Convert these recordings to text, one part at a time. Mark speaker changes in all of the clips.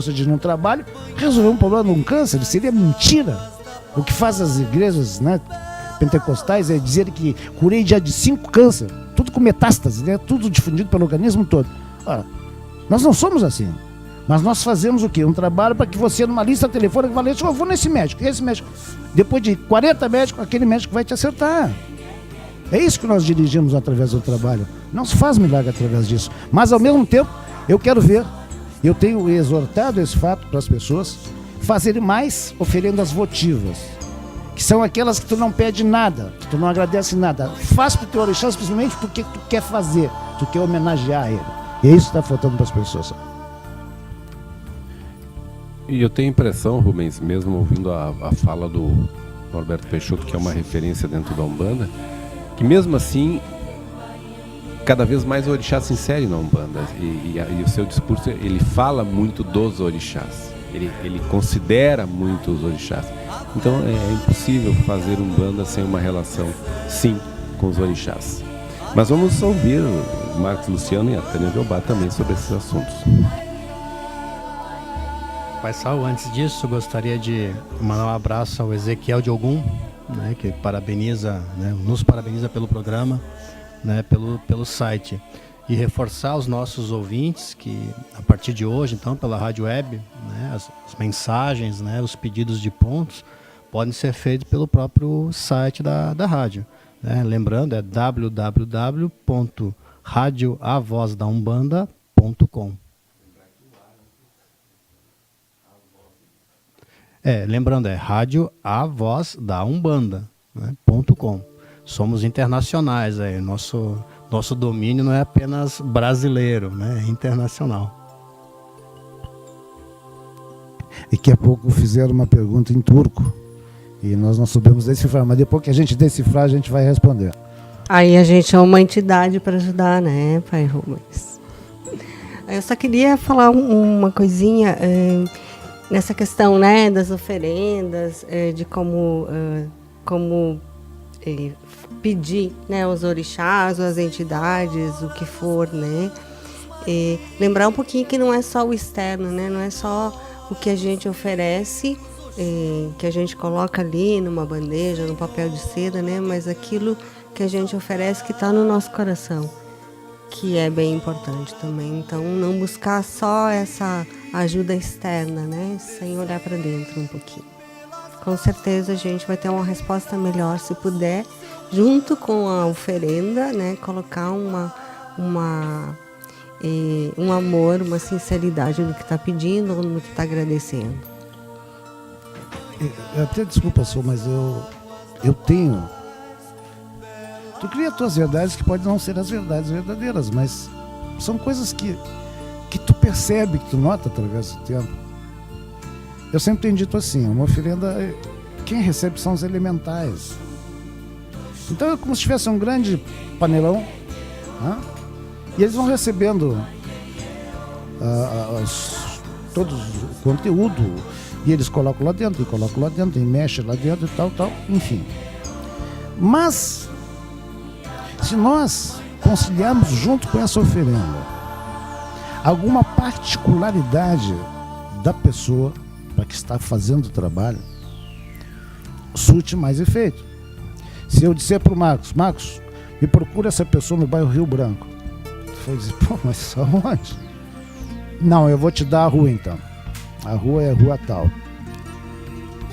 Speaker 1: de um trabalho, resolver um problema de um câncer. Seria mentira. O que faz as igrejas, né, pentecostais é dizer que curei já de 5 cânceres, tudo com metástase, né, tudo difundido pelo organismo todo. Ora, nós não somos assim. Mas nós fazemos o quê? Um trabalho para que você, numa lista telefônica, fale assim, eu vou nesse médico, esse médico. Depois de 40 médicos, aquele médico vai te acertar. É isso que nós dirigimos através do trabalho. Não se faz milagre através disso. Mas, ao mesmo tempo, eu quero ver, eu tenho exortado esse fato para as pessoas, fazerem mais oferendas votivas, que são aquelas que tu não pede nada, que tu não agradece nada. Faz para o teu orixá, simplesmente porque tu quer fazer, tu quer homenagear ele. E é isso que está faltando para as pessoas.
Speaker 2: E eu tenho a impressão, Rubens, mesmo ouvindo a fala do Norberto Peixoto, que é uma referência dentro da Umbanda, que mesmo assim, cada vez mais o orixá se insere na Umbanda. E o seu discurso, ele fala muito dos orixás. Ele considera muito os orixás. Então é impossível fazer Umbanda sem uma relação, sim, com os orixás. Mas vamos ouvir o Marcos Luciano e a Tânia Delbá também sobre esses assuntos.
Speaker 3: Pai Sal, antes disso, gostaria de mandar um abraço ao Ezequiel de Ogum, né, que parabeniza, né, nos parabeniza pelo programa, né, pelo site. E reforçar os nossos ouvintes que, a partir de hoje, então, pela rádio web, né, as mensagens, né, os pedidos de pontos podem ser feitos pelo próprio site da rádio. Né? Lembrando, é www.radioavozdaUmbanda.com. Lembrando, é Rádio A Voz da Umbanda, né, .com. Somos internacionais, nosso domínio não é apenas brasileiro, né, é internacional.
Speaker 1: E daqui a pouco fizeram uma pergunta em turco e nós não soubemos decifrar, mas depois que a gente decifrar, a gente vai responder.
Speaker 4: Aí a gente é uma entidade para ajudar, né, Pai Rubens? Eu só queria falar uma coisinha... nessa questão, né, das oferendas, de como pedir, né, aos orixás, às entidades, o que for, né, lembrar um pouquinho que não é só o externo, né, não é só o que a gente oferece, que a gente coloca ali numa bandeja, num papel de seda, né, mas aquilo que a gente oferece que está no nosso coração, que é bem importante também. Então, não buscar só essa ajuda externa, né? Sem olhar para dentro um pouquinho. Com certeza a gente vai ter uma resposta melhor se puder, junto com a oferenda, né? Colocar um amor, uma sinceridade no que está pedindo ou no que está agradecendo.
Speaker 1: Até desculpa, Sô, mas eu tenho... Tu cria tuas verdades que podem não ser as verdades verdadeiras, mas são coisas que tu percebe, que tu nota através do tempo. Eu sempre tenho dito assim, uma oferenda, quem recebe são os elementais. Então é como se tivesse um grande panelão, né? E eles vão recebendo todo o conteúdo, e eles colocam lá dentro, e mexem lá dentro e tal, enfim. Mas... se nós conciliarmos junto com essa oferenda alguma particularidade da pessoa para que está fazendo o trabalho, surte mais efeito. Se eu disser para o Marcos, me procura essa pessoa no bairro Rio Branco. Tu vai dizer, pô, mas só onde? Não, eu vou te dar a rua então. A rua é a rua tal.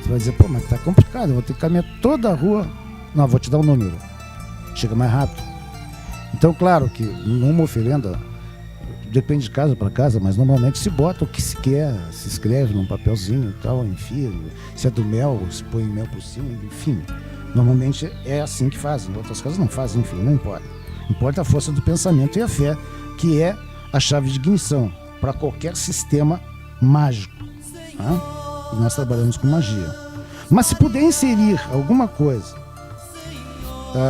Speaker 1: Tu vai dizer, pô, mas tá complicado, eu vou ter que caminhar toda a rua. Não, vou te dar um número. Chega mais rápido. Então, claro que numa oferenda, depende de casa para casa, mas normalmente se bota o que se quer, se escreve num papelzinho e tal, enfia. Se é do mel, se põe mel por cima, enfim. Normalmente é assim que fazem. Outras casas não fazem, enfim, não importa. Importa a força do pensamento e a fé, que é a chave de ignição para qualquer sistema mágico. Tá? E nós trabalhamos com magia. Mas se puder inserir alguma coisa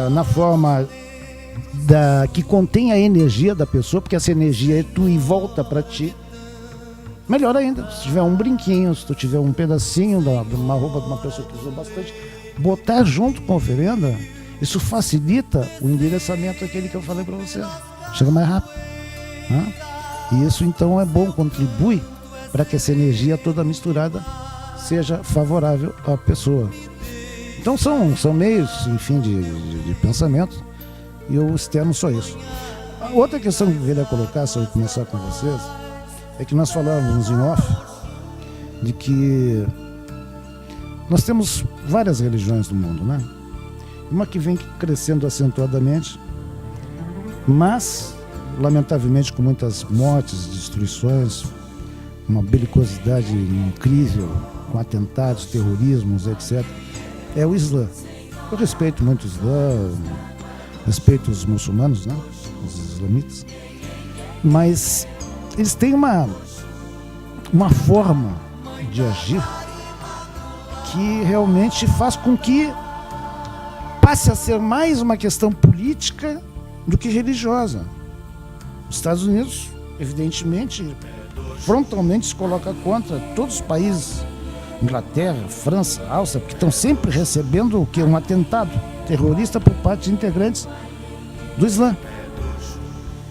Speaker 1: na forma que contém a energia da pessoa, porque essa energia é tu e volta para ti, melhor ainda. Se tiver um brinquinho, se tu tiver um pedacinho de uma roupa de uma pessoa que usou bastante, botar junto com a oferenda, isso facilita o endereçamento aquele que eu falei para você. Chega mais rápido. E isso então é bom, contribui para que essa energia toda misturada seja favorável à pessoa. Então são meios, enfim, de pensamento, e eu externo só isso. A outra questão que eu queria colocar, se eu começar com vocês, é que nós falávamos em off de que nós temos várias religiões no mundo, né? Uma que vem crescendo acentuadamente, mas, lamentavelmente, com muitas mortes, destruições, uma belicosidade incrível, com atentados, terrorismos, etc., é o Islã. Eu respeito muito o Islã, respeito os muçulmanos, né? Os islamitas, mas eles têm uma forma de agir que realmente faz com que passe a ser mais uma questão política do que religiosa. Os Estados Unidos, evidentemente, frontalmente se coloca contra todos os países, Inglaterra, França, Áustria, que estão sempre recebendo o que? Um atentado terrorista por parte de integrantes do Islã.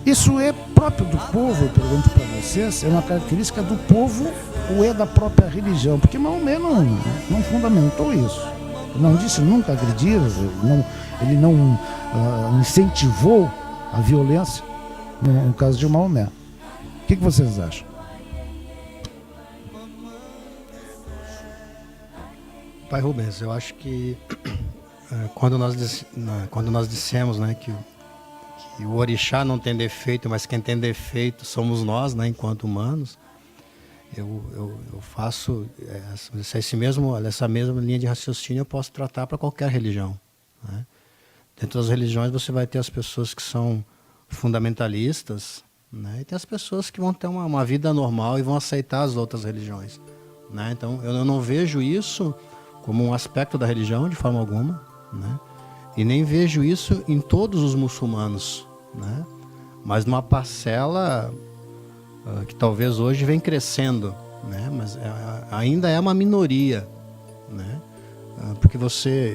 Speaker 1: Isso é próprio do povo, eu pergunto para vocês, é uma característica do povo ou é da própria religião? Porque Maomé não fundamentou isso. Não disse nunca agredir, ele não incentivou a violência no caso de Maomé. O que vocês acham?
Speaker 3: Pai Rubens, eu acho que quando nós dissemos, né, que o orixá não tem defeito, mas quem tem defeito somos nós, né, enquanto humanos, eu faço essa mesma linha de raciocínio eu posso tratar para qualquer religião, né? Dentro das religiões você vai ter as pessoas que são fundamentalistas, né, e tem as pessoas que vão ter uma vida normal e vão aceitar as outras religiões, né? Então eu não vejo isso como um aspecto da religião de forma alguma, né? E nem vejo isso em todos os muçulmanos, né? Mas numa parcela que talvez hoje vem crescendo, né? Mas ainda é uma minoria, né? Porque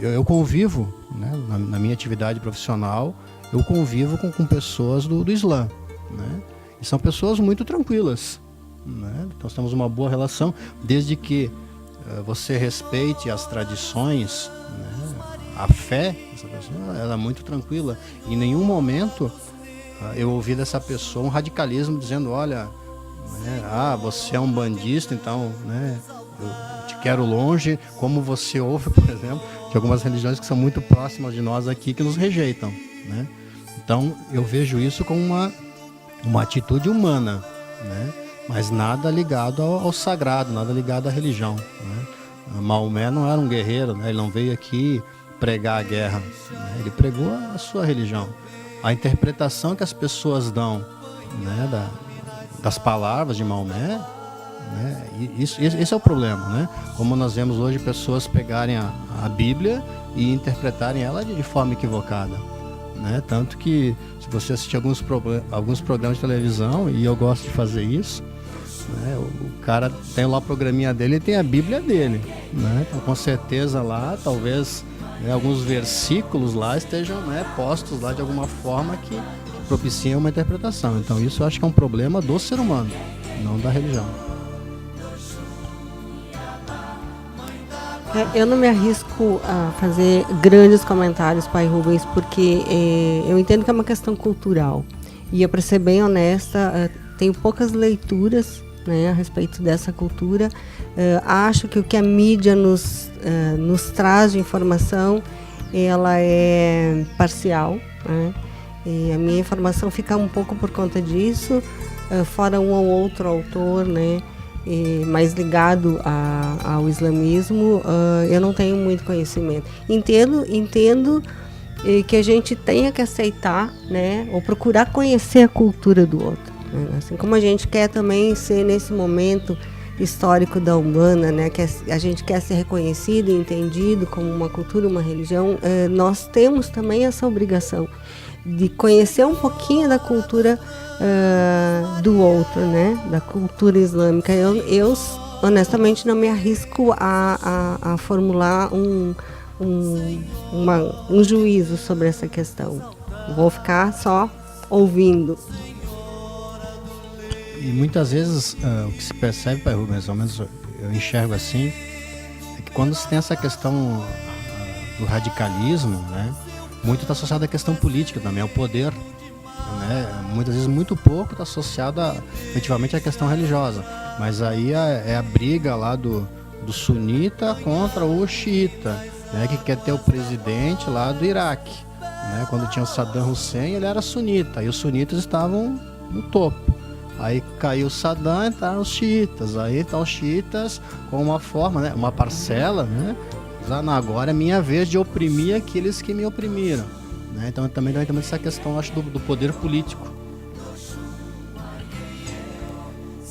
Speaker 3: eu convivo, né? Na minha atividade profissional, eu convivo com pessoas do Islã, né? E são pessoas muito tranquilas, né? Nós temos uma boa relação, desde que você respeite as tradições, né? A fé, essa pessoa, ela é muito tranquila. Em nenhum momento eu ouvi dessa pessoa um radicalismo dizendo, olha, né, você é um bandista, então, né, eu te quero longe, como você ouve, por exemplo, de algumas religiões que são muito próximas de nós aqui, que nos rejeitam, né? Então, eu vejo isso como uma atitude humana, né? Mas nada ligado ao sagrado, nada ligado à religião, né? Maomé não era um guerreiro, né? Ele não veio aqui pregar a guerra, né? Ele pregou a sua religião. A interpretação que as pessoas dão, né, das palavras de Maomé, né, esse é o problema, né? Como nós vemos hoje pessoas pegarem a Bíblia e interpretarem ela de forma equivocada, né? Tanto que, se você assistir alguns programas de televisão, e eu gosto de fazer isso, né, o cara tem lá o programinha dele e tem a Bíblia dele, né? Então, com certeza lá, talvez, né, alguns versículos lá estejam, né, postos lá de alguma forma que propiciam uma interpretação. Então isso eu acho que é um problema do ser humano, não da religião.
Speaker 4: Eu não me arrisco a fazer grandes comentários, Pai Rubens, porque eu entendo que é uma questão cultural. E eu, para ser bem honesta, tenho poucas leituras, né, a respeito dessa cultura. Acho que o que a mídia nos traz de informação, ela é parcial, né? E a minha informação fica um pouco por conta disso, fora um ou outro autor, né, mais ligado ao islamismo, eu não tenho muito conhecimento. Entendo que a gente tenha que aceitar, né, ou procurar conhecer a cultura do outro, né? Assim como a gente quer também ser, nesse momento histórico da Umbanda, né, que a gente quer ser reconhecido e entendido como uma cultura, uma religião, nós temos também essa obrigação de conhecer um pouquinho da cultura do outro, né, da cultura islâmica. Eu honestamente não me arrisco a formular um juízo sobre essa questão. Vou ficar só ouvindo.
Speaker 3: E muitas vezes o que se percebe, Pai Rubens, pelo menos eu enxergo assim, é que quando se tem essa questão do radicalismo, né, muito está associado à questão política também, ao poder, né, muitas vezes muito pouco está associado efetivamente à questão religiosa, mas aí é a briga lá do sunita contra o xiita, né, que quer ter o presidente lá do Iraque, né, quando tinha o Saddam Hussein ele era sunita, e os sunitas estavam no topo. Aí caiu o Saddam e entraram os xiitas. Aí estão os xiitas com uma forma, né, uma parcela, né? Agora é minha vez de oprimir aqueles que me oprimiram. Né? Então também essa questão, acho, do poder político.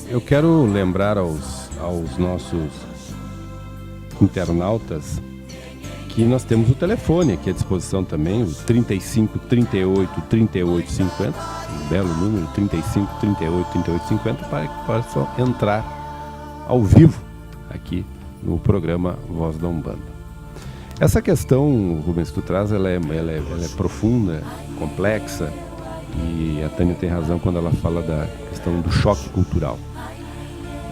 Speaker 2: Eu quero lembrar aos nossos internautas que nós temos o telefone aqui à disposição também, o 35 38 38 50, um belo número, 35 38 38 50, para que possam entrar ao vivo aqui no programa Voz da Umbanda. Essa questão, Rubens, que tu traz, ela é profunda, complexa, e a Tânia tem razão quando ela fala da questão do choque cultural.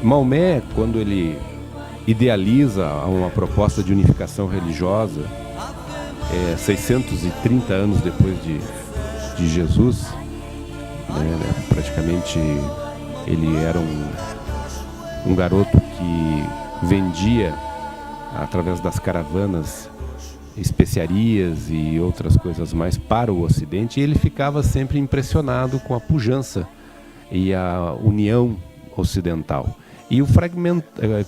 Speaker 2: Maomé, quando ele idealiza uma proposta de unificação religiosa, 630 anos depois de Jesus, né, praticamente ele era um garoto que vendia através das caravanas especiarias e outras coisas mais para o Ocidente, e ele ficava sempre impressionado com a pujança e a união ocidental. E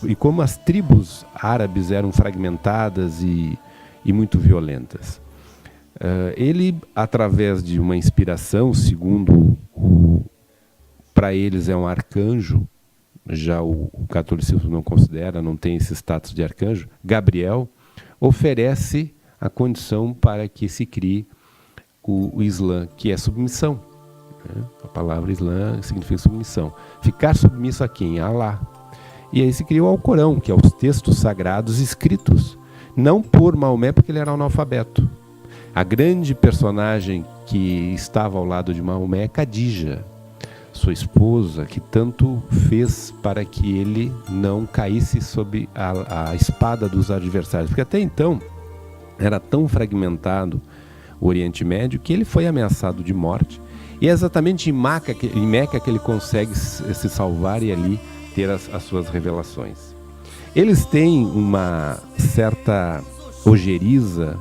Speaker 2: e como as tribos árabes eram fragmentadas e muito violentas. Ele, através de uma inspiração, segundo para eles é um arcanjo, já o catolicismo não considera, não tem esse status de arcanjo, Gabriel, oferece a condição para que se crie o Islã, que é submissão. A palavra Islã significa submissão. Ficar submisso a quem? A Allah. E aí se criou o Alcorão, que é os textos sagrados escritos, não por Maomé, porque ele era analfabeto. A grande personagem que estava ao lado de Maomé é Khadija, sua esposa, que tanto fez para que ele não caísse sob a espada dos adversários. Porque até então era tão fragmentado o Oriente Médio que ele foi ameaçado de morte. E é exatamente em Meca que ele consegue se salvar e ali ter as suas revelações. Eles têm uma certa ojeriza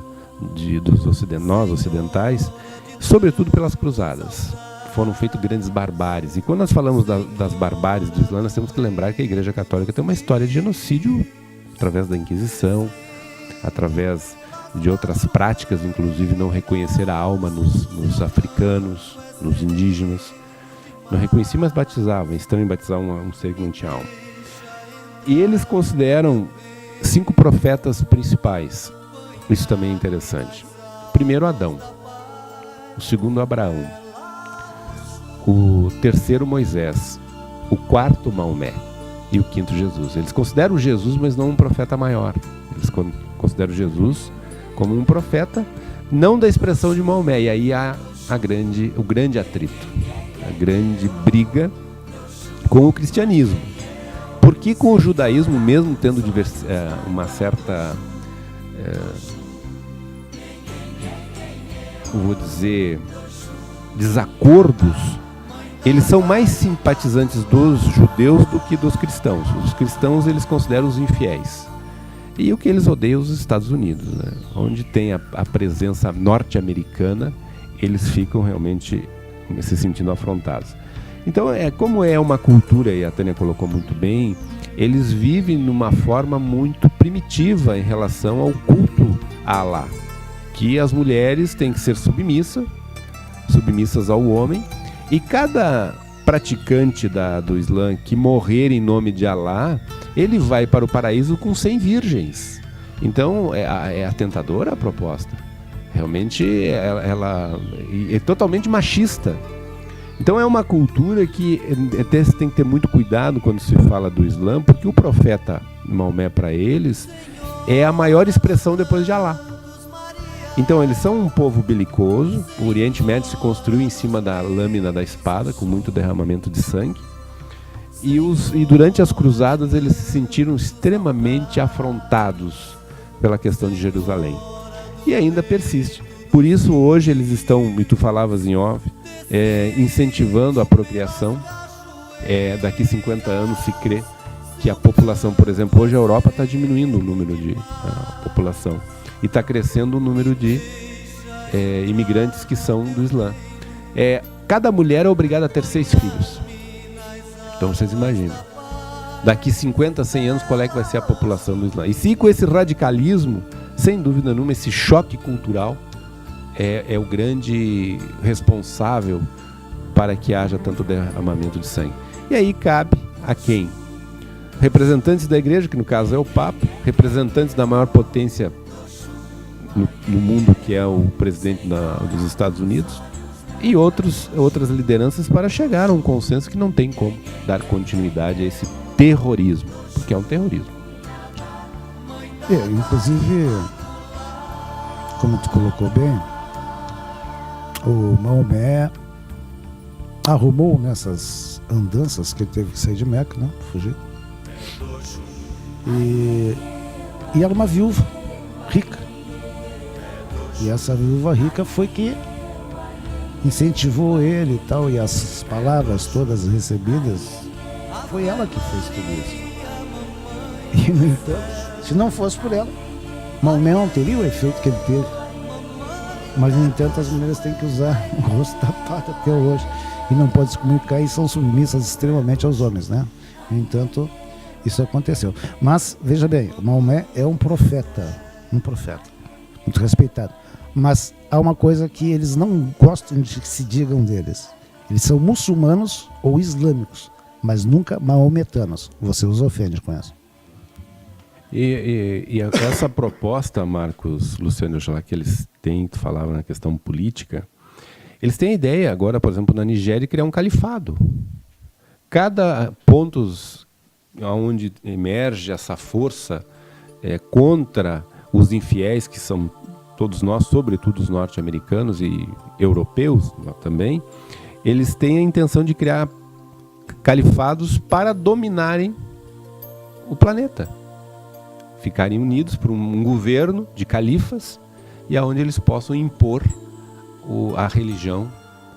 Speaker 2: nós ocidentais, sobretudo pelas cruzadas. Foram feitas grandes barbáries. E quando nós falamos das barbáries do Islã, nós temos que lembrar que a Igreja Católica tem uma história de genocídio através da Inquisição, através de outras práticas, inclusive não reconhecer a alma nos africanos, nos indígenas. Não reconhecia, mas batizava. Estranho batizar um ser que não tinha alma. E eles consideram 5 profetas principais. Isso também é interessante. O primeiro, Adão. O segundo, Abraão. O terceiro, Moisés. O quarto, Maomé. E o quinto, Jesus. Eles consideram Jesus, mas não um profeta maior. Eles consideram Jesus como um profeta, não da expressão de Maomé. E aí há o grande atrito, a grande briga com o cristianismo. Porque com o judaísmo, mesmo tendo uma certa, vou dizer, desacordos, eles são mais simpatizantes dos judeus do que dos cristãos. Os cristãos eles consideram os infiéis. E o que eles odeiam os Estados Unidos, né? Onde tem a presença norte-americana, eles ficam realmente se sentindo afrontados. Então, como é uma cultura, e a Tânia colocou muito bem, eles vivem numa forma muito primitiva em relação ao culto a Allah, que as mulheres têm que ser submissas ao homem, e cada praticante do Islã que morrer em nome de Allah, ele vai para o paraíso com 100 virgens. Então, é atentadora a proposta. Realmente, ela é totalmente machista. Então, é uma cultura que até se tem que ter muito cuidado quando se fala do Islã, porque o profeta Maomé, para eles, é a maior expressão depois de Allah. Então, eles são um povo belicoso. O Oriente Médio se construiu em cima da lâmina da espada, com muito derramamento de sangue. E durante as cruzadas eles se sentiram extremamente afrontados pela questão de Jerusalém. E ainda persiste. Por isso hoje eles estão, e tu falavas em off, incentivando a apropriação. Daqui 50 anos se crê que a população, por exemplo, hoje a Europa está diminuindo o número de população e está crescendo o número de imigrantes que são do Islã. Cada mulher é obrigada a ter 6 filhos. Então vocês imaginam, daqui 50, 100 anos, qual é que vai ser a população do Islã? E se com esse radicalismo, sem dúvida nenhuma, esse choque cultural é o grande responsável para que haja tanto derramamento de sangue. E aí cabe a quem? Representantes da igreja, que no caso é o Papa, representantes da maior potência no mundo, que é o presidente dos Estados Unidos, e outras lideranças para chegar a um consenso que não tem como dar continuidade a esse terrorismo, porque é um terrorismo.
Speaker 1: Inclusive, como tu colocou bem, o Maomé arrumou nessas andanças que ele teve que sair de Meca, né? Fugir. E era uma viúva rica. E essa viúva rica foi que incentivou ele e tal, e as palavras todas recebidas, foi ela que fez tudo isso. E, no entanto, se não fosse por ela, Maomé não teria o efeito que ele teve. Mas, no entanto, as mulheres têm que usar o rosto tapado até hoje e não podem se comunicar e são submissas extremamente aos homens, né? No entanto, isso aconteceu. Mas, veja bem, o Maomé é um profeta, muito respeitado. Mas há uma coisa que eles não gostam de que se digam deles. Eles são muçulmanos ou islâmicos, mas nunca maometanos. Você os ofende com isso.
Speaker 2: E essa proposta, Marcos, Luciano, já que eles têm, tu falava na questão política, eles têm a ideia agora, por exemplo, na Nigéria, de criar um califado. Cada pontos onde emerge essa força contra os infiéis, que são todos nós, sobretudo os norte-americanos e europeus também, eles têm a intenção de criar califados para dominarem o planeta. Ficarem unidos por um governo de califas e aonde eles possam impor a religião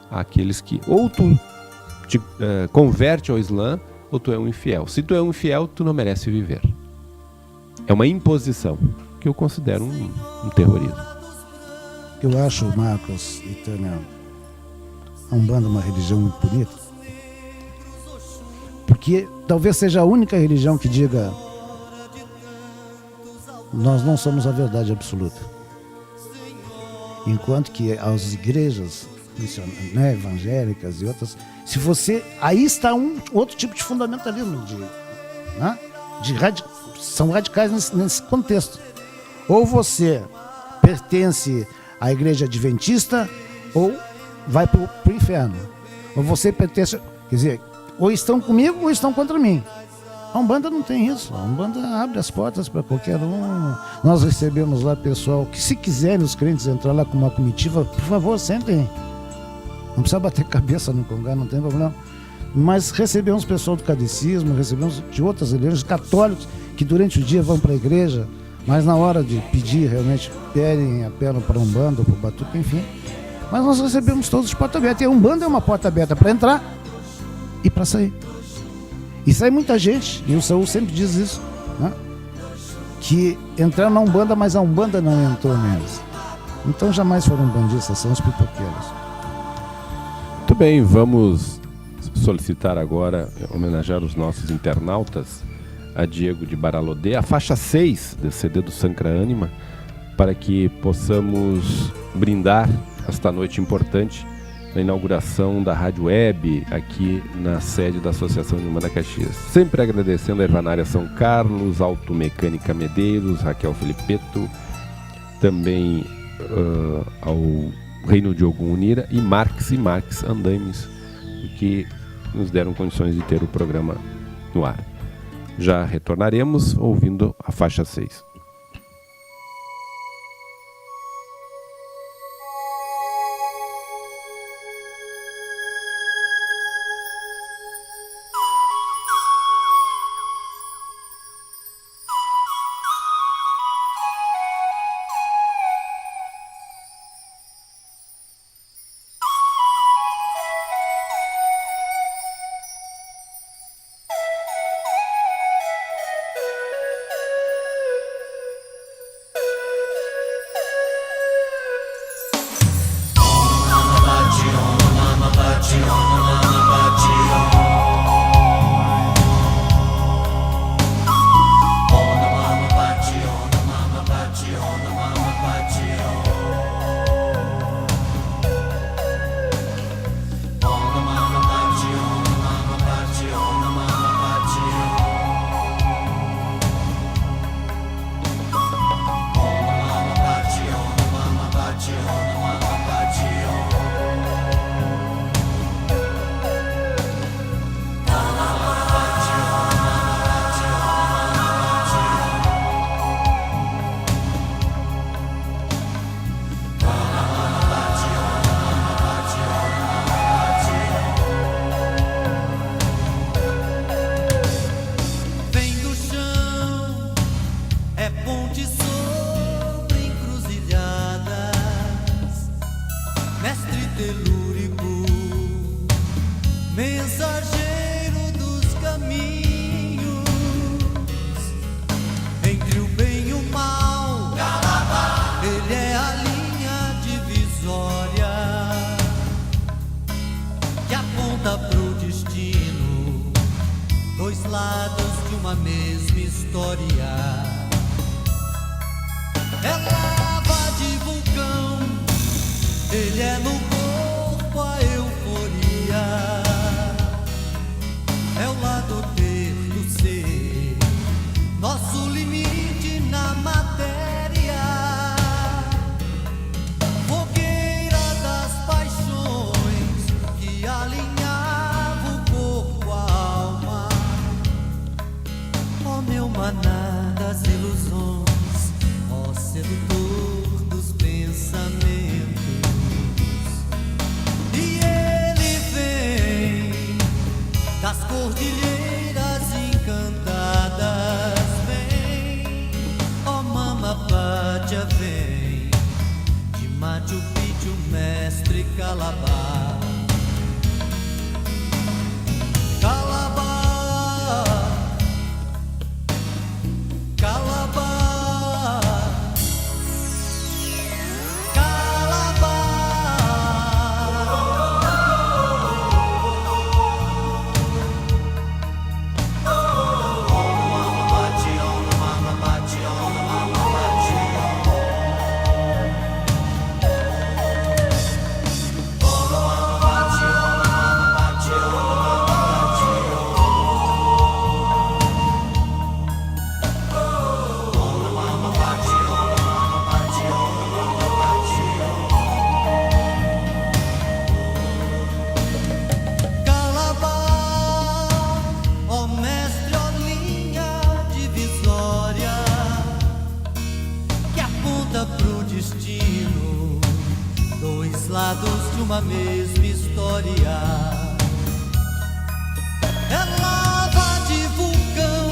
Speaker 2: àqueles que ou tu te converte ao Islã ou tu é um infiel. Se tu é um infiel, tu não merece viver. É uma imposição que eu considero um terrorismo.
Speaker 1: Eu acho, Marcos e Tânia, a Umbanda uma religião muito bonita, porque talvez seja a única religião que diga: nós não somos a verdade absoluta. Enquanto que as igrejas evangélicas e outras, se você, aí está um outro tipo de fundamentalismo, são radicais nesse contexto. Ou você pertence à igreja adventista ou vai para o inferno. Ou você pertence, quer dizer, ou estão comigo ou estão contra mim. A Umbanda não tem isso. A Umbanda abre as portas para qualquer um. Nós recebemos lá pessoal que, se quiserem os crentes entrar lá com uma comitiva, por favor, sentem. Não precisa bater cabeça no congá, não tem problema. Mas recebemos pessoal do catecismo, recebemos de outras igrejas, católicos, que durante o dia vão para a igreja, mas na hora de pedir, realmente, apelam para a Umbanda, para o Batuque, enfim. Mas nós recebemos todos de porta aberta. E a Umbanda é uma porta aberta para entrar e para sair. E sai muita gente, e o Saúl sempre diz isso, né? Que entraram na Umbanda, mas a Umbanda não entrou neles. Então jamais foram bandistas, são os pipoqueiros.
Speaker 2: Muito bem, vamos solicitar agora, homenagear os nossos internautas, a Diego de Baralodê, a faixa 6 do CD do Sancra Anima, para que possamos brindar esta noite importante na inauguração da Rádio Web aqui na sede da Associação de Umbanda Caxias. Sempre agradecendo a Ervanária São Carlos, Automecânica Medeiros, Raquel Felipeto, também ao Reino de Ogum Unira e Marx Andaimes, que nos deram condições de ter o programa no ar. Já retornaremos ouvindo a faixa 6.
Speaker 5: história. É lava de vulcão, ele é no corpo a euforia. É o lado ter do ser, nosso limite na matéria. Fogueira das paixões que alinhava o corpo à alma. Ó meu maná das ilusões, ó sedutor dos pensamentos. E ele vem das cordilheiras encantadas. Vem, ó Mamapacha, vem de Machu Picchu, mestre Calabar. Calabar, Calabar, Calabar. Ó mestre, ó linha divisória que aponta pro destino, dois lados de uma mesma história. É lava de vulcão,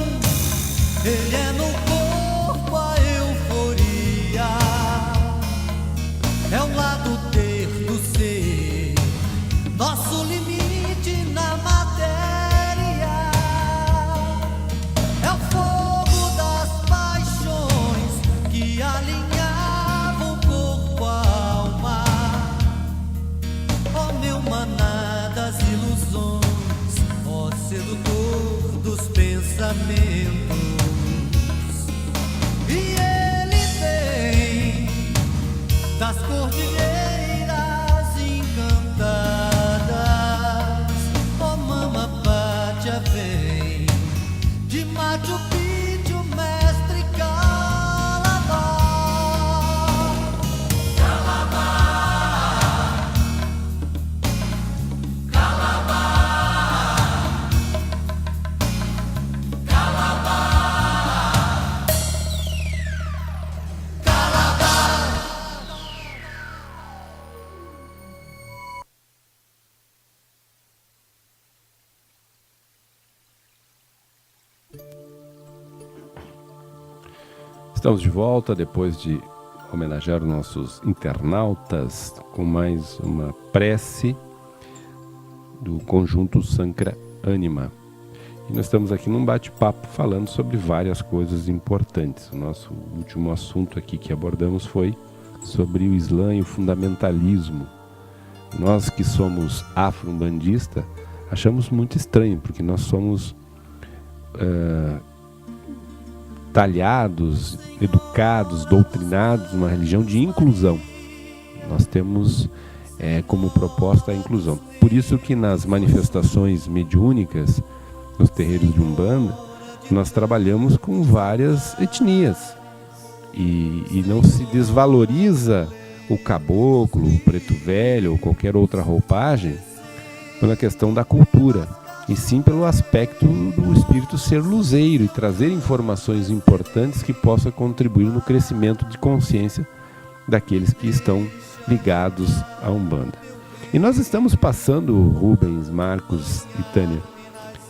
Speaker 5: ele é no corpo a euforia. É o lado ter do ser, nosso limite na matéria. É o fogo das paixões que alinhava o corpo à alma. Ó meu maná das ilusões, ó sedutor dos pensamentos. E ele vem das cordilheiras encantadas. Ó Mamapacha, vem de Machu Picchu, mestre Calabar. Calabar, Calabar, Calabar, Calabar.
Speaker 2: Estamos de volta depois de homenagear os nossos internautas com mais uma prece do conjunto Sankara Anima. E nós estamos aqui num bate-papo falando sobre várias coisas importantes. O nosso último assunto aqui que abordamos foi sobre o Islã e o fundamentalismo. Nós que somos afro-umbandistas achamos muito estranho, porque nós somos talhados, educados, doutrinados numa religião de inclusão. Nós temos como proposta a inclusão. Por isso que nas manifestações mediúnicas, nos terreiros de Umbanda, nós trabalhamos com várias etnias. E não se desvaloriza o caboclo, o preto velho ou qualquer outra roupagem pela questão da cultura, e sim pelo aspecto do espírito ser luzeiro e trazer informações importantes que possam contribuir no crescimento de consciência daqueles que estão ligados à Umbanda. E nós estamos passando, Rubens, Marcos e Tânia,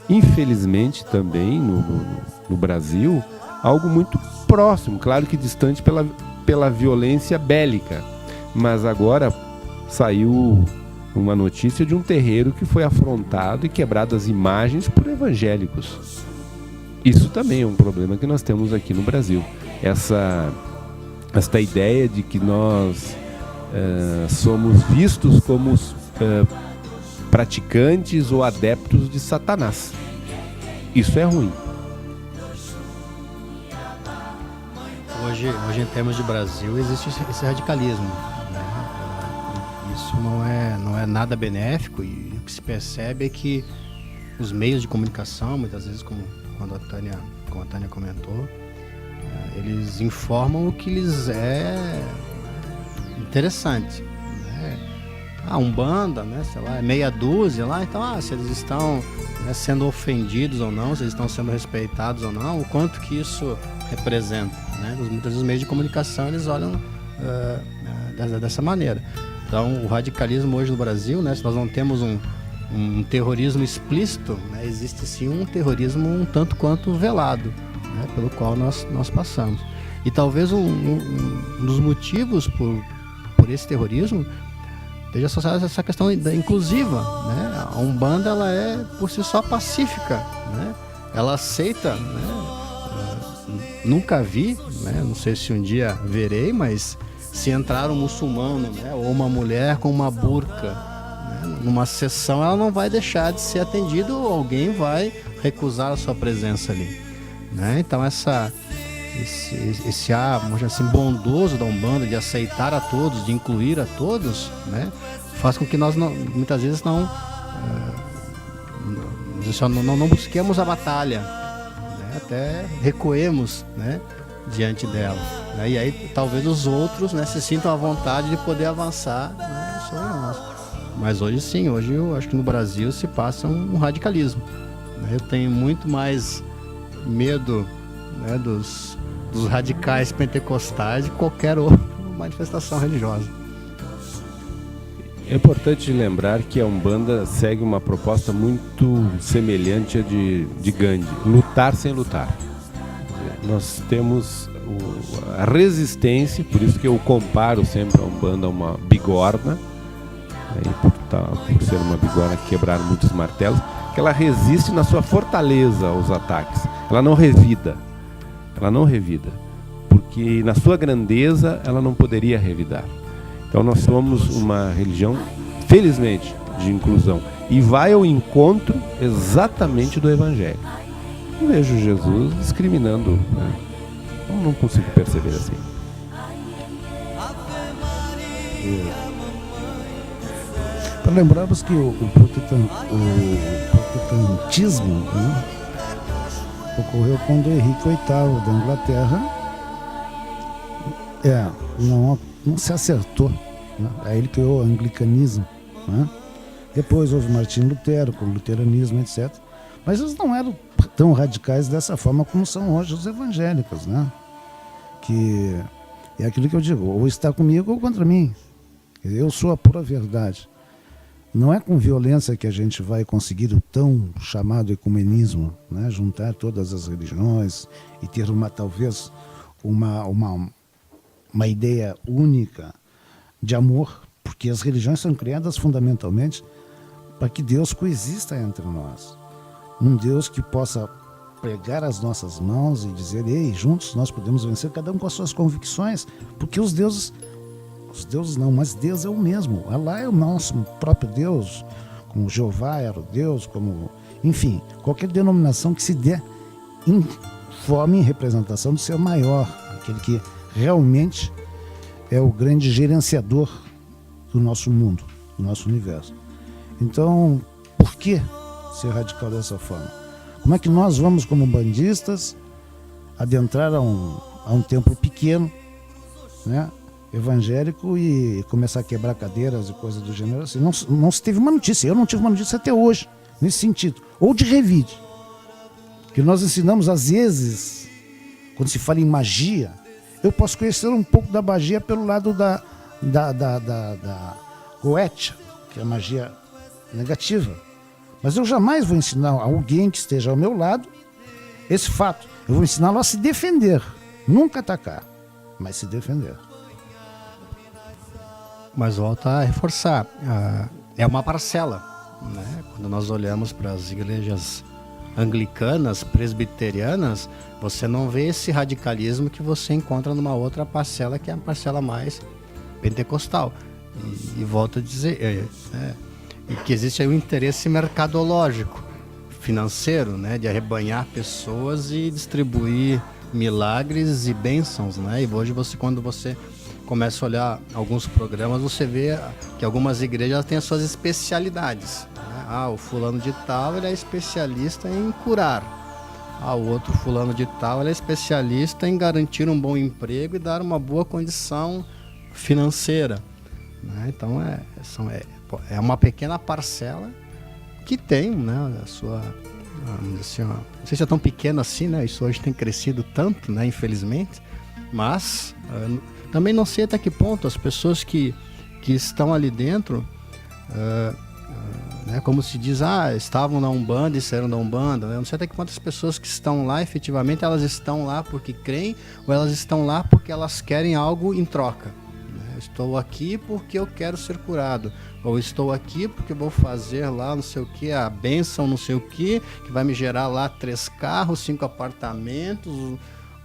Speaker 2: infelizmente também no Brasil, algo muito próximo, claro que distante pela violência bélica, mas agora saiu uma notícia de um terreiro que foi afrontado e quebradas imagens por evangélicos. Isso também é um problema que nós temos aqui no Brasil. Esta ideia de que nós somos vistos como praticantes ou adeptos de Satanás. Isso é ruim.
Speaker 3: Hoje, em termos de Brasil, existe esse radicalismo, né? Isso não é nada benéfico, e o que se percebe é que os meios de comunicação, muitas vezes, como a Tânia comentou, eles informam o que lhes é interessante, né? Umbanda, né, sei lá, é meia dúzia lá, então, se eles estão, né, sendo ofendidos ou não, se eles estão sendo respeitados ou não, o quanto que isso representa, né? Muitas vezes os meios de comunicação, eles olham dessa maneira. Então, o radicalismo hoje no Brasil, né, se nós não temos um terrorismo explícito, né, existe sim um terrorismo um tanto quanto velado, né, pelo qual nós passamos. E talvez um dos motivos por esse terrorismo esteja associado a essa questão inclusiva, né? A Umbanda, ela é por si só pacífica, né? Ela aceita, né? Nunca vi, né? Não sei se um dia verei, mas se entrar um muçulmano, né, ou uma mulher com uma burca, né, numa sessão, ela não vai deixar de ser atendida, ou alguém vai recusar a sua presença ali, né? Então esse ar, vamos dizer assim, bondoso da Umbanda, de aceitar a todos, de incluir a todos, né, faz com que nós muitas vezes não busquemos a batalha, né, até recuemos, né, diante dela, né, e aí talvez os outros, né, se sintam à vontade de poder avançar, né, sobre nós. Mas hoje sim, hoje eu acho que no Brasil se passa um radicalismo, né? Eu tenho muito mais medo, né, dos radicais pentecostais de qualquer outra manifestação religiosa.
Speaker 2: É importante lembrar que a Umbanda segue uma proposta muito semelhante à de Gandhi: lutar sem lutar. Nós temos a resistência, por isso que eu comparo sempre a Umbanda a uma bigorna, por ser uma bigorna que quebrar muitos martelos, que ela resiste na sua fortaleza aos ataques. Ela não revida, porque na sua grandeza ela não poderia revidar. Então nós somos uma religião, felizmente, de inclusão, e vai ao encontro exatamente do Evangelho. Não vejo Jesus discriminando, né? Eu não consigo perceber assim.
Speaker 1: Para lembrarmos que o protestantismo, né, ocorreu quando Henrique VIII da Inglaterra não se acertou, né? Aí ele criou o anglicanismo, né? Depois houve Martim Lutero com o luteranismo, etc. Mas eles não eram tão radicais dessa forma como são hoje os evangélicos, né? Que é aquilo que eu digo: ou está comigo ou contra mim. Eu sou a pura verdade. Não é com violência que a gente vai conseguir o tão chamado ecumenismo, né? Juntar todas as religiões e ter talvez uma ideia única de amor, porque as religiões são criadas fundamentalmente para que Deus coexista entre nós. Um Deus que possa pregar as nossas mãos e dizer: ei, juntos nós podemos vencer, cada um com as suas convicções, porque os deuses não, mas Deus é o mesmo. Allah é o nosso próprio Deus, como Jeová era o Deus, como, enfim, qualquer denominação que se dê em forma e representação do ser maior, aquele que realmente é o grande gerenciador do nosso mundo, do nosso universo. Então, por que ser radical dessa forma? Como é que nós vamos, como bandistas, adentrar a um templo pequeno, né, evangélico, e começar a quebrar cadeiras e coisas do gênero assim? Não se teve uma notícia, eu não tive uma notícia até hoje, nesse sentido. Ou de revide, que nós ensinamos às vezes, quando se fala em magia, eu posso conhecer um pouco da magia pelo lado da goetia, que é a magia negativa. Mas eu jamais vou ensinar a alguém que esteja ao meu lado esse fato. Eu vou ensiná-lo a se defender, nunca atacar, mas se defender.
Speaker 3: Mas volta a reforçar, é uma parcela, né? Quando nós olhamos para as igrejas anglicanas, presbiterianas, você não vê esse radicalismo que você encontra numa outra parcela, que é a parcela mais pentecostal. E volto a dizer, e que existe aí um interesse mercadológico, financeiro, né, de arrebanhar pessoas e distribuir milagres e bênçãos, né? E hoje quando você começa a olhar alguns programas, você vê que algumas igrejas têm as suas especialidades, né? O fulano de tal, ele é especialista em curar. O outro fulano de tal, ele é especialista em garantir um bom emprego e dar uma boa condição financeira, né? Então é uma pequena parcela que tem, né, a sua, assim, não sei se é tão pequeno assim, né? Isso hoje tem crescido tanto, né, infelizmente, mas também não sei até que ponto as pessoas que estão ali dentro, né, como se diz, estavam na Umbanda e saíram da Umbanda, né? Não sei até que ponto as pessoas que estão lá, efetivamente, elas estão lá porque creem ou elas estão lá porque elas querem algo em troca. Estou aqui porque eu quero ser curado, ou estou aqui porque vou fazer lá não sei o que, a bênção não sei o que vai me gerar lá 3 carros, 5 apartamentos,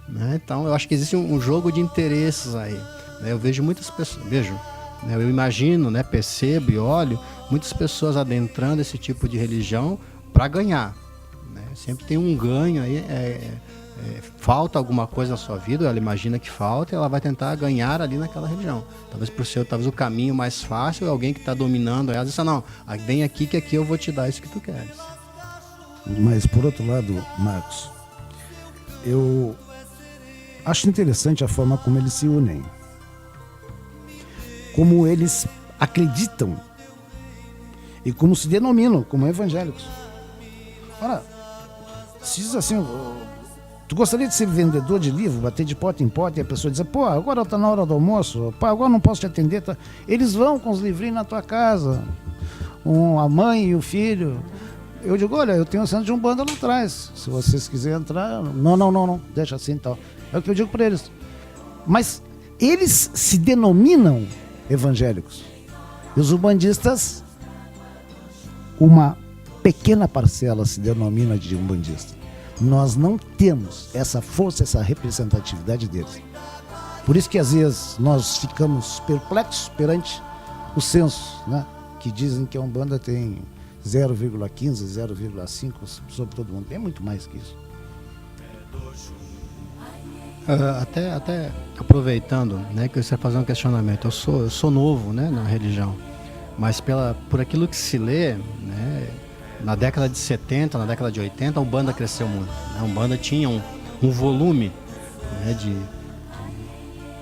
Speaker 3: né? Então eu acho que existe um jogo de interesses aí, né? Eu vejo muitas pessoas, né? Eu imagino, né, percebo e olho muitas pessoas adentrando esse tipo de religião para ganhar, né? Sempre tem um ganho aí, falta alguma coisa na sua vida, ela imagina que falta e ela vai tentar ganhar ali naquela religião. Talvez o caminho mais fácil é alguém que está dominando ela diz, não, vem aqui que aqui eu vou te dar isso que tu queres.
Speaker 1: Mas por outro lado, Marcos, eu acho interessante a forma como eles se unem, como eles acreditam e como se denominam como evangélicos. Ora, se diz assim, tu gostaria de ser vendedor de livro, bater de porta em porta e a pessoa dizer, agora está na hora do almoço, agora não posso te atender. Tá? Eles vão com os livrinhos na tua casa, a mãe e o filho. Eu digo, olha, eu tenho um centro de Umbanda lá atrás, se vocês quiserem entrar, não, deixa assim e tal. É o que eu digo para eles. Mas eles se denominam evangélicos. E os umbandistas, uma pequena parcela se denomina de umbandista. Nós não temos essa força, essa representatividade deles. Por isso que às vezes nós ficamos perplexos perante os censos, né? Que dizem que a Umbanda tem 0,15, 0,5 sobre todo mundo. É muito mais que isso.
Speaker 3: Até aproveitando, né, que você vai fazer um questionamento. Eu sou novo, né, na religião, mas por aquilo que se lê, né, na década de 70, na década de 80, a Umbanda cresceu muito, né? A Umbanda tinha um volume, né,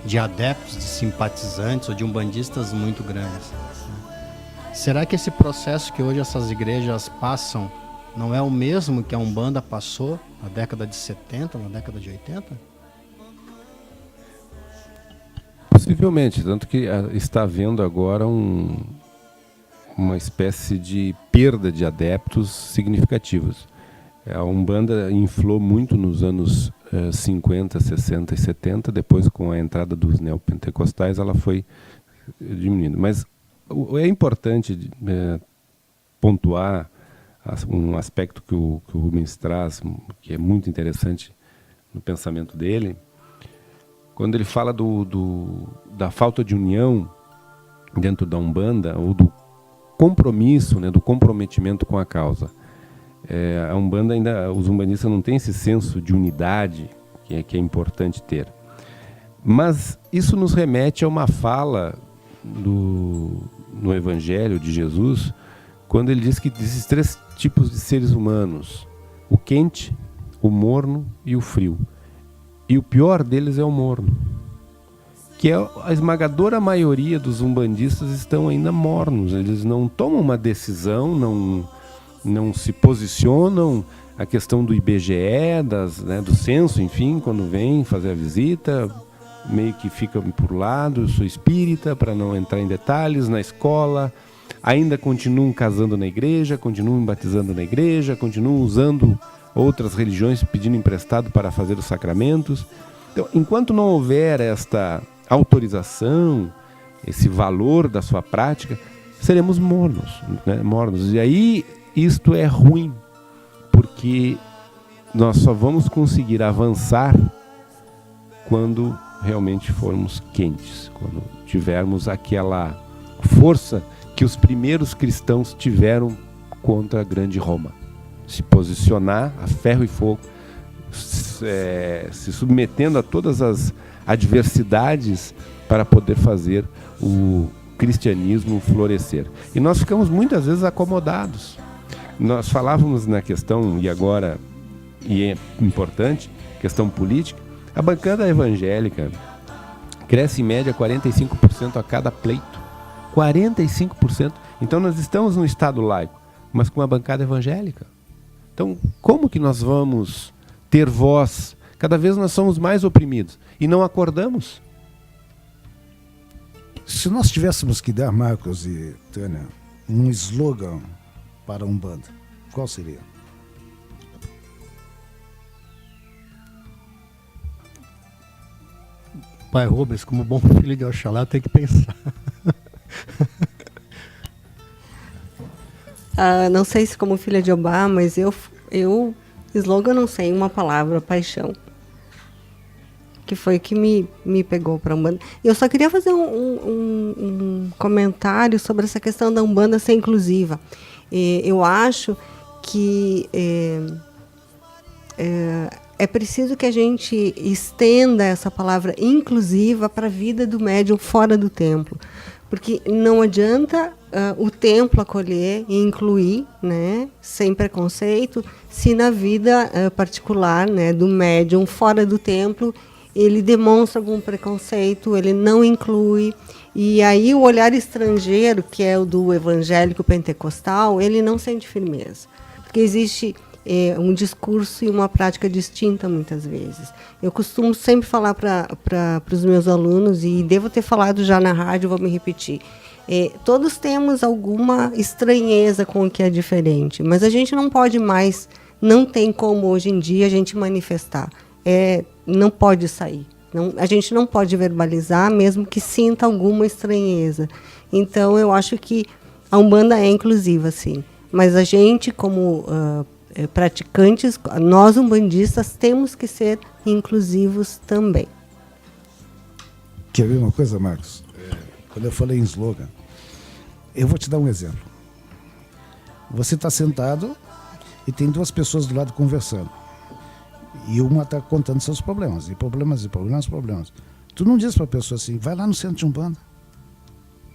Speaker 3: de adeptos, de simpatizantes ou de umbandistas muito grandes. Será que esse processo que hoje essas igrejas passam não é o mesmo que a Umbanda passou na década de 70, na década de 80?
Speaker 2: Possivelmente, tanto que está havendo agora uma espécie de perda de adeptos significativos. A Umbanda inflou muito nos anos 50, 60 e 70, depois com a entrada dos neopentecostais ela foi diminuindo. Mas é importante pontuar um aspecto que o Rubens traz, que é muito interessante no pensamento dele, quando ele fala da falta de união dentro da Umbanda, ou do compromisso, né, do comprometimento com a causa. A Umbanda os umbandistas não têm esse senso de unidade que é importante ter. Mas isso nos remete a uma fala no Evangelho de Jesus, quando ele diz que existem 3 tipos de seres humanos: o quente, o morno e o frio. E o pior deles é o morno, que a esmagadora maioria dos umbandistas estão ainda mornos. Eles não tomam uma decisão, não se posicionam. A questão do IBGE, do censo, enfim, quando vem fazer a visita, meio que fica por lado. Eu sou espírita, para não entrar em detalhes. Na escola, ainda continuam casando na igreja, continuam batizando na igreja, continuam usando outras religiões, pedindo emprestado para fazer os sacramentos. Então, enquanto não houver esta autorização, esse valor da sua prática, seremos mornos, né? Mornos. E aí isto é ruim, porque nós só vamos conseguir avançar quando realmente formos quentes, quando tivermos aquela força que os primeiros cristãos tiveram contra a grande Roma. Se posicionar a ferro e fogo, se submetendo a todas as adversidades para poder fazer o cristianismo florescer. E nós ficamos muitas vezes acomodados. Nós falávamos na questão, e agora, e é importante, questão política, a bancada evangélica cresce em média 45% a cada pleito. 45%. Então nós estamos no Estado laico, mas com a bancada evangélica. Então, como que nós vamos ter voz? Cada vez nós somos mais oprimidos e não acordamos.
Speaker 1: Se nós tivéssemos que dar, Marcos e Tânia, um slogan para a Umbanda, qual seria?
Speaker 3: Pai Rubens, como bom filho de Oxalá, tem que pensar.
Speaker 4: Não sei se como filha de Obá, mas eu slogan não sei, uma palavra, paixão. Que foi que me pegou para a Umbanda. Eu só queria fazer um comentário sobre essa questão da Umbanda ser inclusiva. Eu acho que é preciso que a gente estenda essa palavra inclusiva para a vida do médium fora do templo. Porque não adianta o templo acolher e incluir, né, sem preconceito, se na vida particular, né, do médium fora do templo ele demonstra algum preconceito, ele não inclui. E aí o olhar estrangeiro, que é o do evangélico pentecostal, ele não sente firmeza. Porque existe um discurso e uma prática distinta muitas vezes. Eu costumo sempre falar para os meus alunos, e devo ter falado já na rádio, vou me repetir. Todos temos alguma estranheza com o que é diferente, mas a gente não pode mais, não tem como hoje em dia a gente manifestar. Não pode sair. A gente não pode verbalizar, mesmo que sinta alguma estranheza. Então, eu acho que a Umbanda é inclusiva, sim. Mas a gente, como praticantes, nós umbandistas, temos que ser inclusivos também.
Speaker 1: Quer ver uma coisa, Marcos? Quando eu falei em slogan, eu vou te dar um exemplo. Você está sentado e tem duas pessoas do lado conversando. E uma está contando seus problemas, e problemas. Tu não diz para a pessoa assim, vai lá no centro de Umbanda.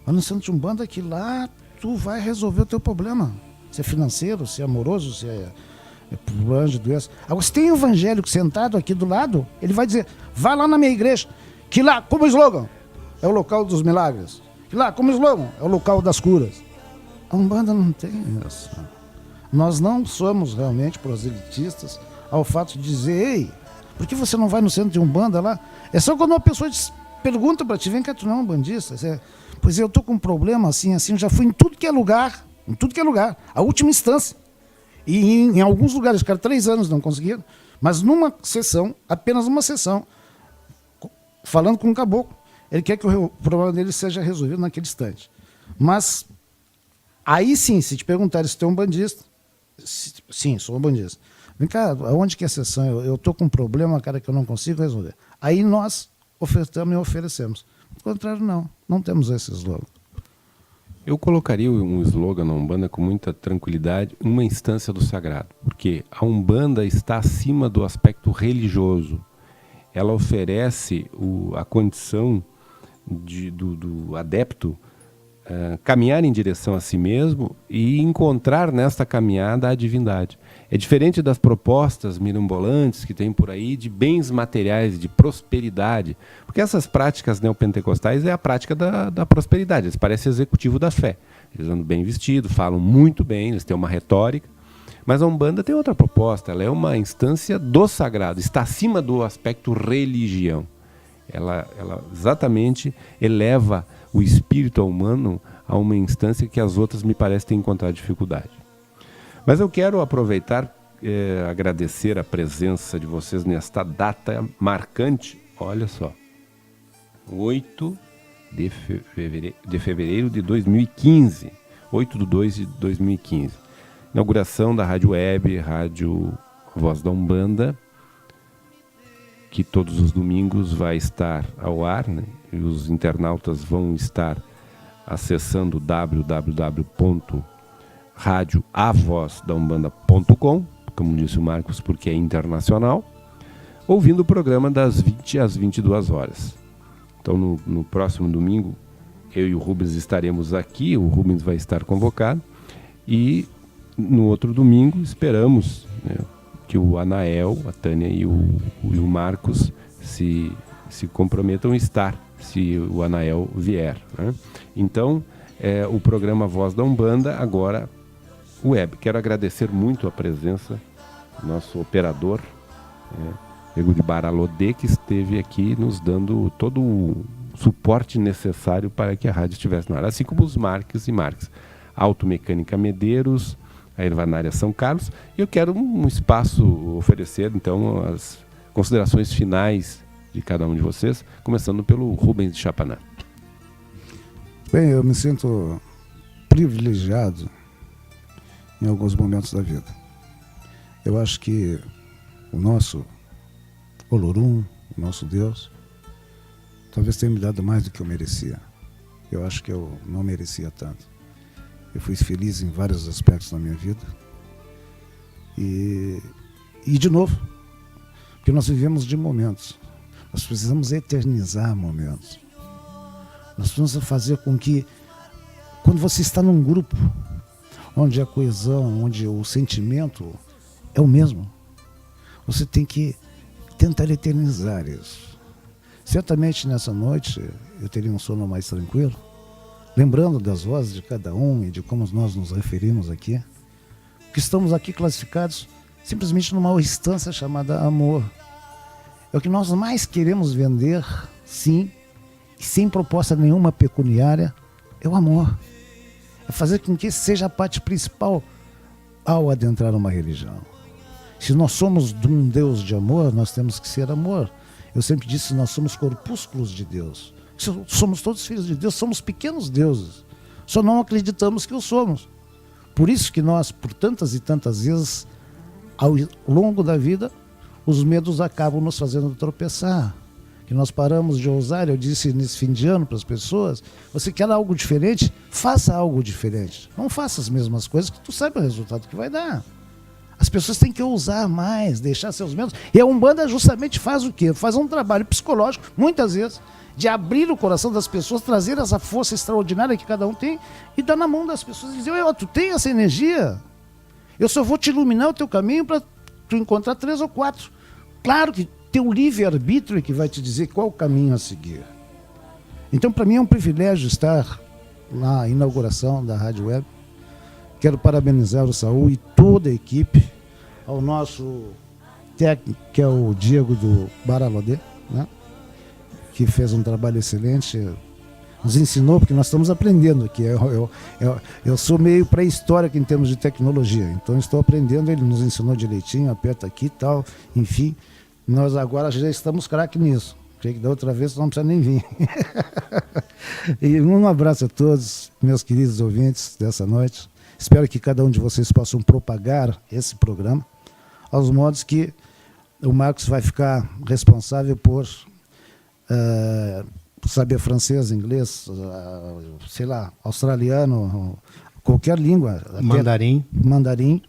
Speaker 1: Vai no centro de Umbanda que lá tu vai resolver o teu problema. Se é financeiro, se é amoroso, se é problema de doença. Agora, se tem um evangélico sentado aqui do lado, ele vai dizer, vai lá na minha igreja, que lá, como slogan, é o local dos milagres. Que lá, como slogan, é o local das curas. A Umbanda não tem isso. Nós não somos realmente proselitistas ao fato de dizer, ei, por que você não vai no centro de Umbanda lá? É só quando uma pessoa pergunta para ti, vem cá, tu não é um bandista? Pois eu estou com um problema assim, eu já fui em tudo que é lugar, a última instância. E em alguns lugares, cara, 3 anos não conseguiram, mas numa sessão, apenas uma sessão, falando com um caboclo, ele quer que o problema dele seja resolvido naquele instante. Mas, aí sim, se te perguntarem se tu é um bandista, sim, sou um bandista. Vem cá, aonde que é a sessão? Eu estou com um problema, cara, que eu não consigo resolver. Aí nós ofertamos e oferecemos. Ao contrário, não temos esse slogan.
Speaker 2: Eu colocaria um slogan na Umbanda com muita tranquilidade, uma instância do sagrado. Porque a Umbanda está acima do aspecto religioso. Ela oferece a condição do adepto caminhar em direção a si mesmo e encontrar nesta caminhada a divindade. É diferente das propostas mirambolantes que tem por aí de bens materiais, de prosperidade. Porque essas práticas neopentecostais é a prática da prosperidade. Eles parecem executivo da fé. Eles andam bem vestidos, falam muito bem, eles têm uma retórica. Mas a Umbanda tem outra proposta. Ela é uma instância do sagrado. Está acima do aspecto religião. Ela exatamente eleva o espírito humano a uma instância que as outras me parecem ter encontrado dificuldade. Mas eu quero aproveitar, agradecer a presença de vocês nesta data marcante, olha só, 8 de fevereiro de 2015, 8/2 de 2015, inauguração da Rádio Web, Rádio Voz da Umbanda, que todos os domingos vai estar ao ar, né? E os internautas vão estar acessando www.radioavozdaUmbanda.com, como disse o Marcos, porque é internacional. ouvindo o programa das 20 às 22 horas. Então, no próximo domingo, eu e o Rubens estaremos aqui, o Rubens vai estar convocado, e no outro domingo esperamos, né, que o Anael, a Tânia e o Marcos se comprometam a estar, se o Anael vier, né? Então, o programa Voz da Umbanda, agora web. Quero agradecer muito a presença do nosso operador, Nego de Baralodê, que esteve aqui nos dando todo o suporte necessário para que a rádio estivesse na ar, assim como os Marques e Marques. Automecânica Medeiros, a Ervanária São Carlos. E eu quero um espaço oferecer, então, as considerações finais de cada um de vocês, começando pelo Rubens de Chapanã.
Speaker 1: Bem, eu me sinto privilegiado em alguns momentos da vida. Eu acho que o nosso Olorum, o nosso Deus, talvez tenha me dado mais do que eu merecia. Eu acho que eu não merecia tanto. Eu fui feliz em vários aspectos da minha vida. E de novo, porque nós vivemos de momentos. Nós precisamos eternizar momentos. Nós precisamos fazer com que, quando você está num grupo, onde a coesão, onde o sentimento é o mesmo, você tem que tentar eternizar isso. Certamente nessa noite eu teria um sono mais tranquilo, lembrando das vozes de cada um e de como nós nos referimos aqui, porque estamos aqui classificados simplesmente numa instância chamada amor. É o que nós mais queremos vender, sim, e sem proposta nenhuma pecuniária, é o amor. É fazer com que esse seja a parte principal ao adentrar uma religião. Se nós somos de um Deus de amor, nós temos que ser amor. Eu sempre disse que nós somos corpúsculos de Deus. Somos todos filhos de Deus, somos pequenos deuses. Só não acreditamos que o somos. Por isso que nós, por tantas e tantas vezes, ao longo da vida, os medos acabam nos fazendo tropeçar. Que nós paramos de ousar. Eu disse nesse fim de ano para as pessoas, você quer algo diferente? Faça algo diferente. Não faça as mesmas coisas que tu sabe o resultado que vai dar. As pessoas têm que ousar mais, deixar seus medos. E a Umbanda justamente faz o quê? Faz um trabalho psicológico, muitas vezes, de abrir o coração das pessoas, trazer essa força extraordinária que cada um tem e dar na mão das pessoas e dizer, tu tem essa energia? Eu só vou te iluminar o teu caminho para tu encontrar 3 ou 4. Claro que teu livre-arbítrio é que vai te dizer qual o caminho a seguir. Então, para mim é um privilégio estar na inauguração da Rádio Web. Quero parabenizar o Saul e toda a equipe, ao nosso técnico, que é o Diego do Baralodê, né? Que fez um trabalho excelente, nos ensinou, porque nós estamos aprendendo aqui. Eu sou meio pré-histórico em termos de tecnologia, então estou aprendendo, ele nos ensinou direitinho, aperta aqui e tal, enfim. Nós agora já estamos craque nisso. Creio que da outra vez não precisa nem vir. E um abraço a todos, meus queridos ouvintes dessa noite. Espero que cada um de vocês possam propagar esse programa, aos modos que o Marcos vai ficar responsável por saber francês, inglês, sei lá, australiano, qualquer língua.
Speaker 3: Mandarim.
Speaker 1: Mandarim,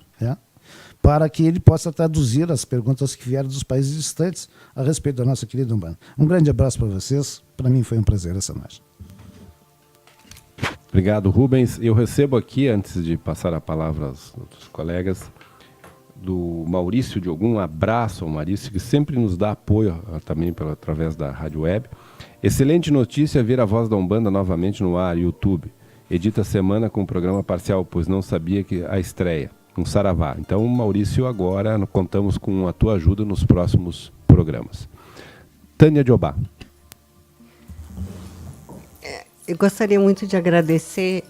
Speaker 1: para que ele possa traduzir as perguntas que vieram dos países distantes a respeito da nossa querida Umbanda. Um grande abraço para vocês. Para mim foi um prazer essa noite.
Speaker 2: Obrigado, Rubens. Eu recebo aqui, antes de passar a palavra aos outros colegas, do Maurício de Ogum. Um abraço ao Maurício, que sempre nos dá apoio também através da Rádio Web. Excelente notícia ver a Voz da Umbanda novamente no ar, YouTube. Edita a semana com o programa parcial, pois não sabia que a estreia. Um saravá. Então, Maurício, agora contamos com a tua ajuda nos próximos programas. Tânia Jobá.
Speaker 4: Eu gostaria muito de agradecer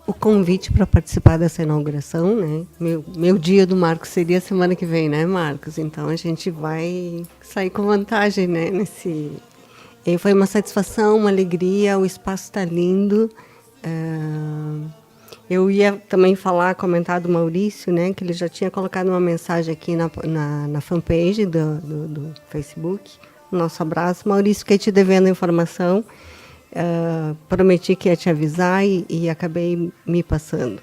Speaker 4: o convite para participar dessa inauguração, né? Meu dia do Marcos seria semana que vem, né, Marcos? Então a gente vai sair com vantagem, né? E foi uma satisfação, uma alegria, o espaço está lindo. Eu ia também comentar do Maurício, né? Que ele já tinha colocado uma mensagem aqui na fanpage do Facebook. Nosso abraço. Maurício, fiquei te devendo a informação. Prometi que ia te avisar e acabei me passando.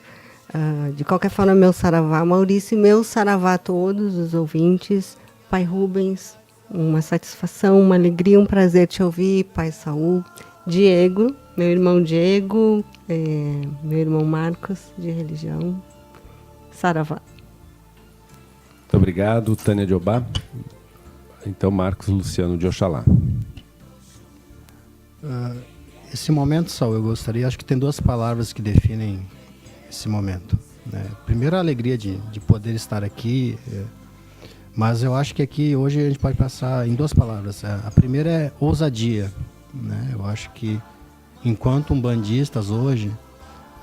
Speaker 4: De qualquer forma, meu saravá, Maurício, meu saravá a todos os ouvintes, Pai Rubens, Uma satisfação, uma alegria, um prazer te ouvir, Pai Saul. Diego, meu irmão Diego, meu irmão Marcos, de religião. Saravá.
Speaker 2: Muito obrigado, Tânia de Obá. Então, Marcos Luciano de Oxalá.
Speaker 3: Esse momento, Saul, eu gostaria, acho que tem 2 palavras que definem esse momento, né? Primeiro, a alegria de poder estar aqui, mas eu acho que aqui hoje a gente pode passar em 2 palavras. A primeira é ousadia, né? Eu acho que enquanto umbandistas hoje,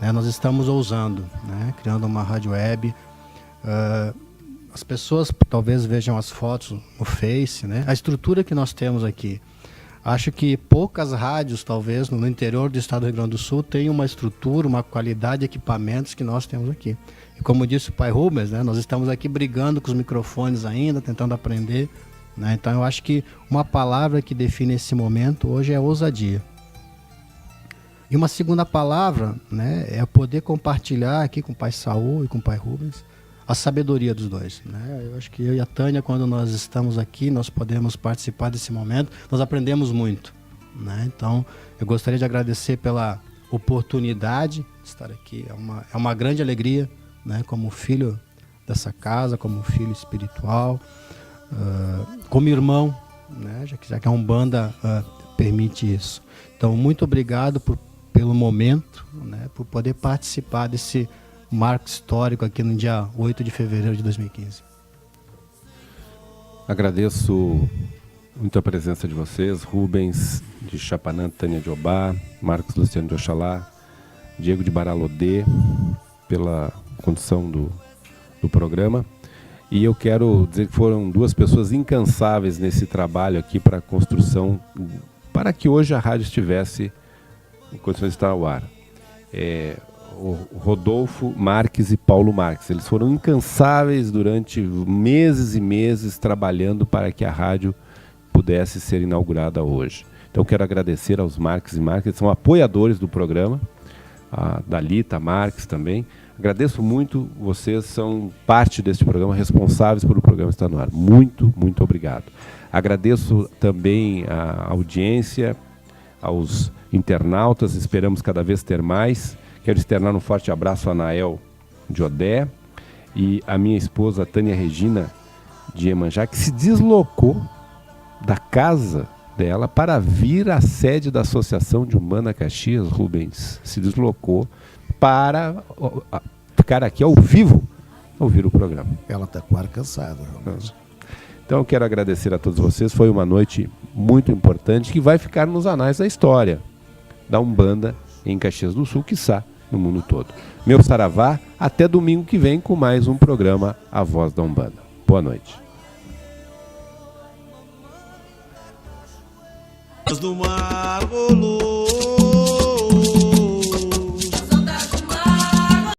Speaker 3: né, nós estamos ousando, né, criando uma rádio web. As pessoas talvez vejam as fotos no Face, né, a estrutura que nós temos aqui. Acho que poucas rádios, talvez, no interior do estado do Rio Grande do Sul, têm uma estrutura, uma qualidade de equipamentos que nós temos aqui. E como disse o pai Rubens, né, nós estamos aqui brigando com os microfones ainda, tentando aprender, né? Então eu acho que uma palavra que define esse momento hoje é ousadia. E uma segunda palavra, né, é poder compartilhar aqui com o pai Saul e com o pai Rubens a sabedoria dos dois, né? Eu acho que eu e a Tânia, quando nós estamos aqui, nós podemos participar desse momento, nós aprendemos muito, né? Então, eu gostaria de agradecer pela oportunidade de estar aqui. É uma grande alegria, né? Como filho dessa casa, como filho espiritual, como irmão, né? Já que a Umbanda permite isso. Então, muito obrigado pelo momento, né? Por poder participar desse marco histórico aqui no dia 8 de fevereiro de 2015.
Speaker 2: Agradeço muito a presença de vocês, Rubens de Chapanã, Tânia de Obá, Marcos Luciano de Oxalá, Diego de Baralodê, pela condução do programa. E eu quero dizer que foram 2 pessoas incansáveis nesse trabalho aqui para a construção, para que hoje a rádio estivesse em condições de estar ao ar. O Rodolfo Marques e Paulo Marques, eles foram incansáveis durante meses e meses trabalhando para que a rádio pudesse ser inaugurada hoje. Então quero agradecer aos Marques e Marques, eles são apoiadores do programa, a Dalita Marques também. Agradeço muito, vocês são parte deste programa, responsáveis por o programa estar no ar. Muito, muito obrigado. Agradeço também a audiência, aos internautas, esperamos cada vez ter mais. Quero externar um forte abraço a Nael de Odé e a minha esposa Tânia Regina de Iemanjá, que se deslocou da casa dela para vir à sede da Associação de Umbanda Caxias. Rubens se deslocou para ficar aqui ao vivo, ouvir o programa.
Speaker 1: Ela está com o ar cansada.
Speaker 2: Então eu quero agradecer a todos vocês, foi uma noite muito importante que vai ficar nos anais da história da Umbanda em Caxias do Sul, quiçá no mundo todo. Meu saravá, até domingo que vem com mais um programa A Voz da Umbanda. Boa noite.
Speaker 5: Do mar rolou